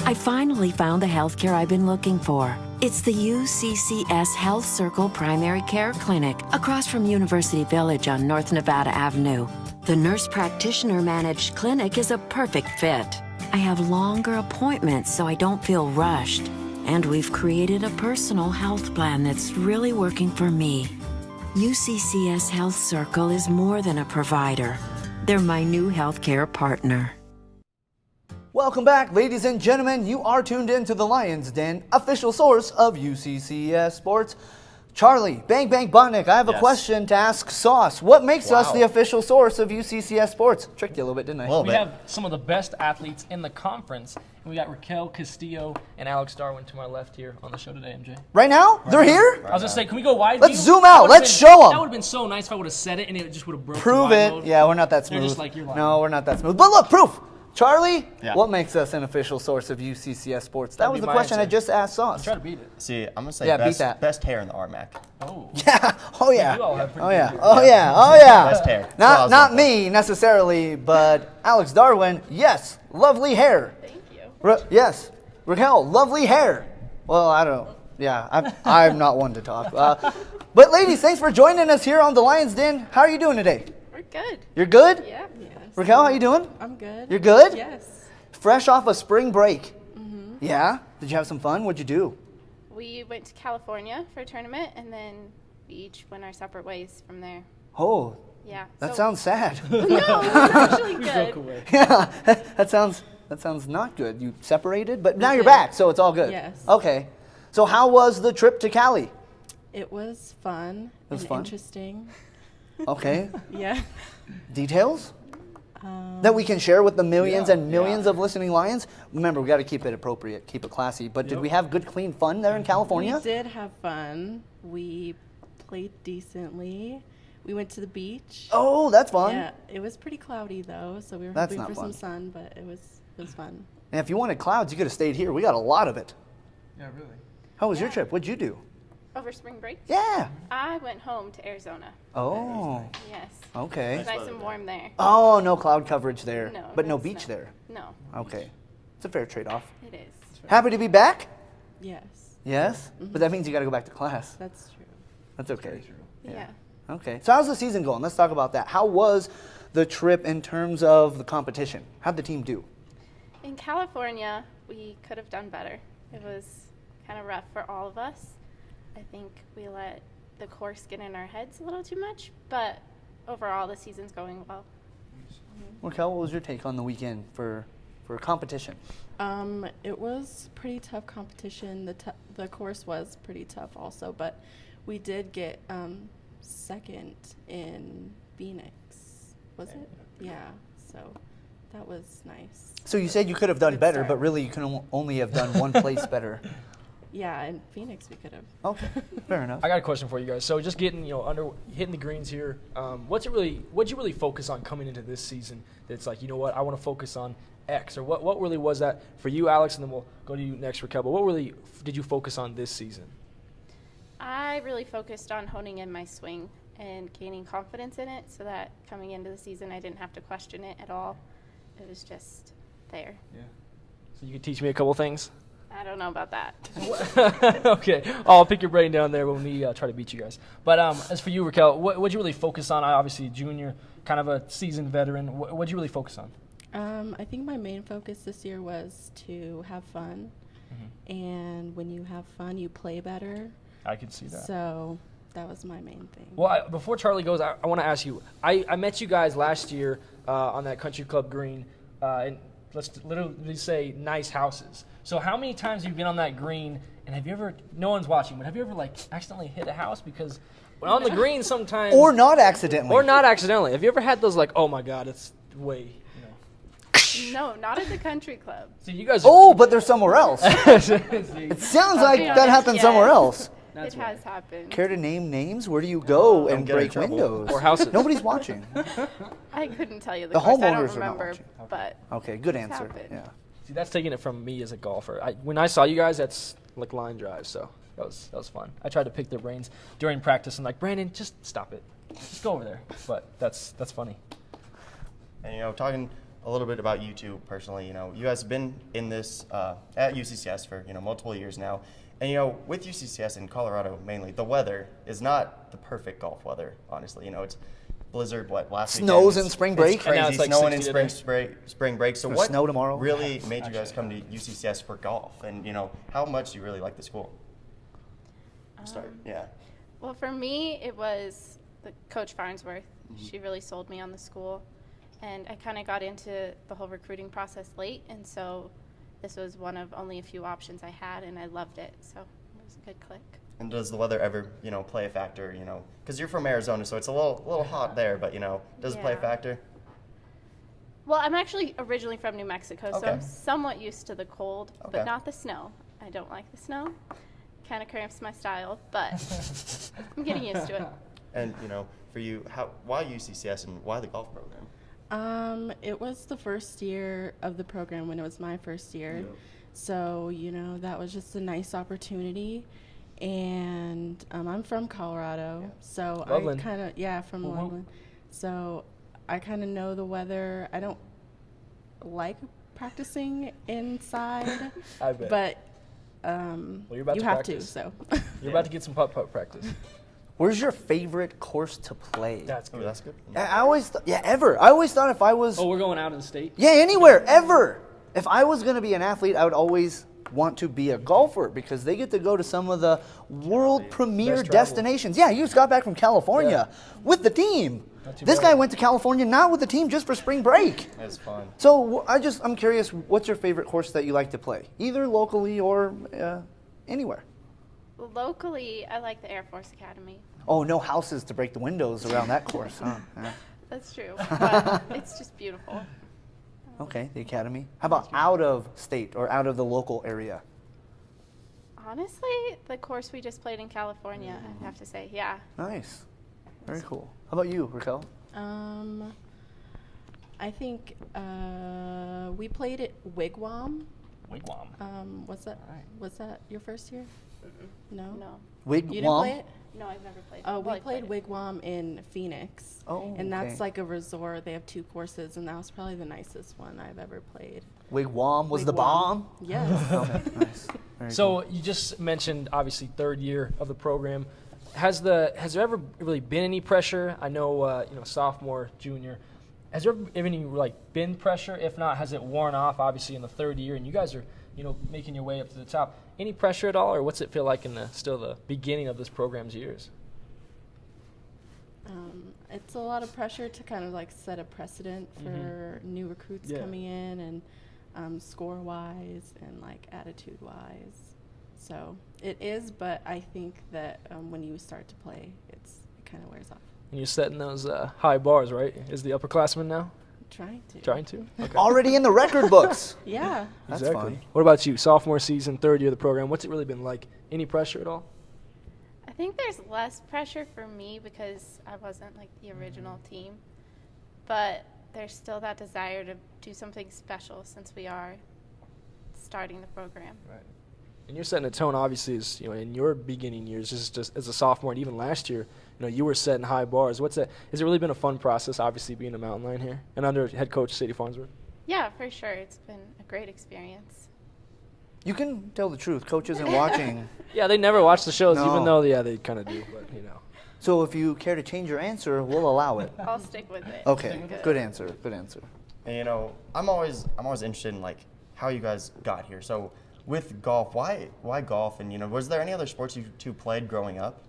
I finally found the healthcare I've been looking for. It's the UCCS Health Circle Primary Care Clinic across from University Village on North Nevada Avenue. The nurse practitioner managed clinic is a perfect fit. I have longer appointments so I don't feel rushed. And we've created a personal health plan that's really working for me. UCCS Health Circle is more than a provider. They're my new healthcare partner. Welcome back, ladies and gentlemen. You are tuned in to the Lions Den, official source of UCCS Sports. Charlie, Bang Bang Botnick, I have a question to ask Sauce. What makes us the official source of UCCS Sports? Tricked you a little bit, didn't I? We have some of the best athletes in the conference. And we got Raquel Castillo and Alex Darwin to my left here on the show today, MJ. Right now? They're here? I was going to say, can we go wide Let's view? zoom out. Let's show them. That would have been so nice if I would have said it and it just would have broken Prove wide it. mode. Yeah, we're not that smooth. They're just like, you're lying. No, we're not that smooth. But look, proof. Charlie, what makes us an official source of UCCS Sports? That was the question I just asked Sauce. Try to beat it. See, I'm going to say beat that. best hair in the RMAC. Oh. Yeah. Oh, yeah. You all have pretty Oh, yeah. good Oh, yeah. Oh, yeah. Best hair. That's what I was Not looking for. me necessarily, but Alex Darwin, yes, lovely hair. Thank you. Yes. Raquel, lovely hair. Well, I don't. Yeah, I'm not one to talk. But ladies, thanks for joining us here on the Lions Den. How are you doing today? We're good. You're good? Yeah. Raquel, how you doing? I'm good. You're good? Yes. Fresh off a spring break. Yeah? Did you have some fun? What'd you do? We went to California for a tournament, and then we each went our separate ways from there. Oh, Yeah. that sounds sad. No, it was actually Broke good. away. Yeah, that sounds not good. You separated, but now you're back, so it's all good. Yes. Okay. So how was the trip to Cali? It was fun was and fun? interesting. Okay. Yeah. Details that we can share with the millions and millions of listening Lions. Remember, we got to keep it appropriate, keep it classy. But did we have good, clean fun there in California? We did have fun. We played decently. We went to the beach. Oh, that's fun. Yeah, it was pretty cloudy though, so we were That's hoping not for fun. some sun, but it was fun. And if you wanted clouds, you could have stayed here. We got a lot of it. Yeah, really. How was your trip? What'd you do? Over spring break, Yeah. I went home to Arizona. Oh, Yes. okay. It's nice and warm there. Oh, no cloud coverage there, No, but no it's beach not. there. No, Okay. It's a fair trade-off. it is. Happy to be back? Yes, Yes? But that means you got to go back to class. that's true. That's okay. Yeah. Okay. So how's the season going? Let's talk about that. How was the trip in terms of the competition? How'd the team do? In California, we could have done better. It was kind of rough for all of us. I think we let the course get in our heads a little too much, but overall, the season's going well. Raquel, what was your take on the weekend for competition? It was pretty tough competition. The course was pretty tough also, but we did get second in Phoenix. Was it? Yeah. So that was nice. So you said you could have done Good better, start. but really you can only have done one place better. Yeah, in Phoenix we could have. Okay, fair enough. I got a question for you guys. So just getting, hitting the greens here. What'd you really focus on coming into this season? That's like, you know what, I want to focus on X, or what really was that for you, Alex? And then we'll go to you next, Raquel. But what really did you focus on this season? I really focused on honing in my swing and gaining confidence in it, so that coming into the season, I didn't have to question it at all. It was just there. Yeah. So you can teach me a couple things. I don't know about that. Okay, I'll pick your brain down there when we try to beat you guys. But as for you, Raquel, what'd you really focus on? Obviously, junior, kind of a seasoned veteran. What'd you really focus on? I think my main focus this year was to have fun, and when you have fun, you play better. I could see that. So that was my main thing. Well, before Charlie goes, I want to ask you. I met you guys last year on that country club green, and let's literally say nice houses. So how many times have you been on that green, and have you ever, no one's watching, but have you ever like accidentally hit a house? Because when on the green sometimes. Or not accidentally. Or not accidentally. Have you ever had those like, oh my God, it's way, No, not at the country club. So you guys. Oh, but they're somewhere else. See, It sounds I'll like be that honest, happened yes. somewhere else. It has happened. Care to name names? Where do you go and get in break trouble. windows? Or houses. Nobody's watching. I couldn't tell you the The course. I homeowners don't are not remember, watching. but Okay, good It's answer. happened. Yeah. See, that's taking it from me as a golfer. When I saw you guys, that's like line drive, so that was fun. I tried to pick their brains during practice and like, Brandon, just stop it. Just go over there. But that's funny. And talking a little bit about you two personally. You know, you guys have been in this at UCCS for multiple years now, and with UCCS in Colorado mainly, the weather is not the perfect golf weather. Honestly, it's blizzard. Last Snows weekend? in spring It's break? And now crazy it's like snowing in 60 today. spring break. So Gonna what snow tomorrow? really made you guys come to UCCS for golf, and how much do you really like the school? Start. Yeah. Well, for me, it was Coach Farnsworth. She really sold me on the school. And I kind of got into the whole recruiting process late. And so this was one of only a few options I had, and I loved it. So it was a good click. And does the weather ever, play a factor, because you're from Arizona, so it's a little hot there, but, does it play a Yeah. factor? Well, I'm actually originally from New Mexico, so Okay. I'm somewhat used to the cold, Okay. but not the snow. I don't like the snow. Kind of cramps my style, but I'm getting used to it. And, for you, why UCCS and why the golf program? It was the first year of the program when it was my first year. So, that was just a nice opportunity. And I'm from Colorado, so Loveland. I kind of, from Mhm. Loveland. So I kind of know the weather. I don't like practicing inside, I bet. but you're about you to have practice. to, so. You're about to get some putt practice. Where's your favorite course to play? That's Oh, good. that's good. I always ever. I always thought if I was Oh, we're going out of the state? anywhere ever. If I was going to be an athlete, I would always want to be a golfer because they get to go to some of the world premier Best travel. destinations. Yeah, you just got back from California with the team. Not too This bad. guy went to California not with the team, just for spring break. It's fun. So I'm curious, what's your favorite course that you like to play, either locally or anywhere? Locally, I like the Air Force Academy. Oh, no houses to break the windows around that course, huh? Yeah. That's true, but it's just beautiful. Okay, the academy. How about out of state or out of the local area? Honestly, the course we just played in California, I have to say, yeah. Nice. Very cool. How about you, Raquel? I think we played at Wigwam. Wigwam. Was that your first year? No. No. Wigwam? You didn't play it? No, I've never played. Oh, well, we I played it. Wigwam in Phoenix. Oh, and that's okay. like a resort. They have 2 courses, and that was probably the nicest one I've ever played. Wigwam was the Wigwam. bomb? Yes. Okay, nice. Very So you just mentioned obviously third year of the program. Has there ever really been any pressure? I know sophomore, junior. Has there ever any been pressure? If not, has it worn off? Obviously in the third year, and you guys are making your way up to the top. Any pressure at all, or what's it feel like in the beginning of this program's years? It's a lot of pressure to kind of set a precedent for new recruits Yeah. coming in, and score-wise and attitude-wise. So it is, but I think that when you start to play, it kind of wears off. And you're setting those high bars, right? Is the upperclassman now Trying to. trying to? Okay. Already in the record books. Yeah. That's Exactly. fun. What about you? Sophomore season, third year of the program. What's it really been like? Any pressure at all? I think there's less pressure for me because I wasn't the original team, but there's still that desire to do something special since we are starting the program. Right. And you're setting a tone, obviously, as in your beginning years, just as a sophomore, and even last year, you were setting high bars. Has it really been a fun process, obviously, being a Mountain Lion here and under head coach Sadie Farnsworth? Yeah, for sure. It's been a great experience. You can tell the truth. Coach isn't watching. Yeah, they never watch the shows, No. even though, they kind of do, but, So if you care to change your answer, we'll allow it. I'll stick with it. Okay, good answer. Good answer. And I'm always interested in how you guys got here. So with golf, why golf? And was there any other sports you two played growing up?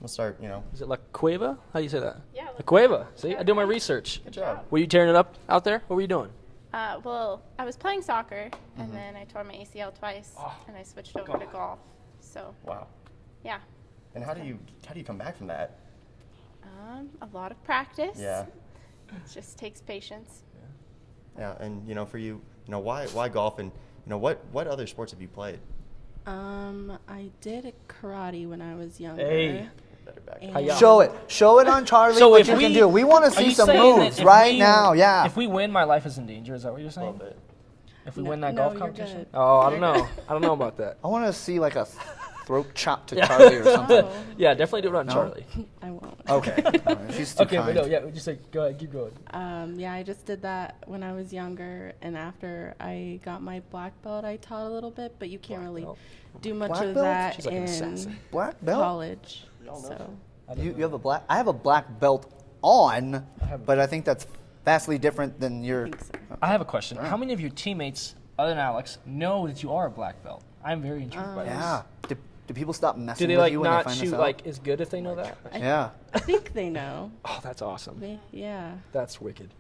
We'll start. Is it La Cueva? How do you say that? Yeah, La Cueva. See, I do my research. Good job. Were you tearing it up out there? What were you doing? Well, I was playing soccer, and then I tore my ACL twice, and I switched over to golf. So, Wow. yeah, And how do you come back from that? a lot of practice. Yeah. It just takes patience. Yeah. And for you, why golf? And what other sports have you played? I did karate when I was younger. Hey. Better back. And- Hi-ya. Show it. Show it on Charlie So what if you we can do. We want to Are see you some saying that moves if right we- now. Yeah. If we win, my life is in danger. Is that what you're A saying? little bit. If we No- win that no, golf you're competition? good. Oh, I don't You're know. I don't know about that. I want to see a throat chop to Charlie or something. Oh, Yeah, definitely do it on Charlie. I won't. Okay. All right, she's too Okay, kind. but no, yeah, just like go ahead, keep going. Yeah, I just did that when I was younger, and after I got my black belt, I taught a little bit, but you can't really belt. do much Black of belt? that She's like an in assassin. Black belt? college. So You have a black. I have a black belt on, but I think that's vastly different than your. I think so. I have a question. How many of your teammates, other than Alex, know that you are a black belt? I'm very intrigued by this. Yeah. Do people stop messing Do they with like you when they not find shoot this out? like as good if they know that? Yeah. I think they know. Oh, that's awesome. Yeah. That's wicked.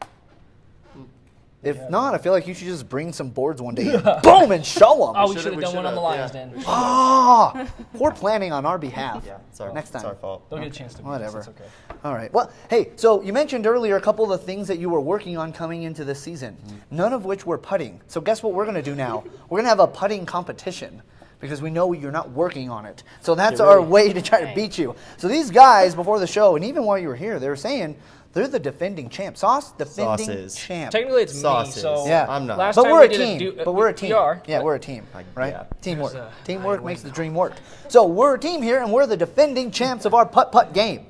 If not, I feel like you should just bring some boards one day, and boom, and show them. Oh, we should have done one on the Lions Den. Ah, poor planning on our behalf. Yeah, it's our, Next it's time. our fault. They'll get a chance to. Whatever. It's okay. All right. Well, hey, so you mentioned earlier a couple of the things that you were working on coming into this season, none of which were putting. So guess what we're going to do now? We're going to have a putting competition because we know you're not working on it. So that's our way to try to beat you. So these guys before the show, and even while you were here, they were saying they're the defending champ. Sauce, defending Sauces. champ. Technically, it's Sauces. me. So Yeah. I'm not. Last But time we're we a didn't team. do- But we're a we team. are. Yeah, we're a team. Right? yeah. Teamwork. There's Teamwork I makes win the dream work. So we're a team here, and we're the defending champs of our putt-putt game.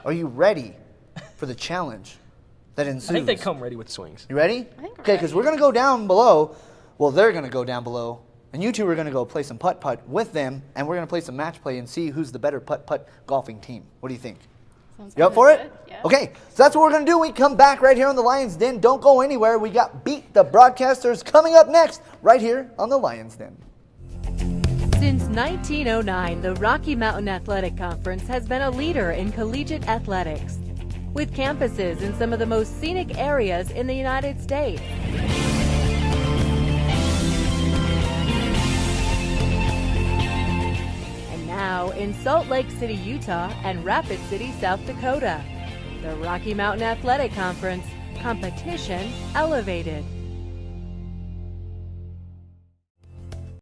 Are you ready for the challenge that ensues? I think they come ready with swings. You ready? I think we're Okay, because we're going to go down below. Well, they're going to go down below. And you two are going to go play some putt-putt with them, and we're going to play some match play and see who's the better putt-putt golfing team. What do you think? Sounds You up good. for it? Good, yeah. Okay, so that's what we're going to do. We come back right here on the Lions Den. Don't go anywhere. We got Beat the Broadcasters coming up next right here on the Lions Den. Since 1909, the Rocky Mountain Athletic Conference has been a leader in collegiate athletics, with campuses in some of the most scenic areas in the United States. And now in Salt Lake City, Utah, and Rapid City, South Dakota, the Rocky Mountain Athletic Conference, competition elevated.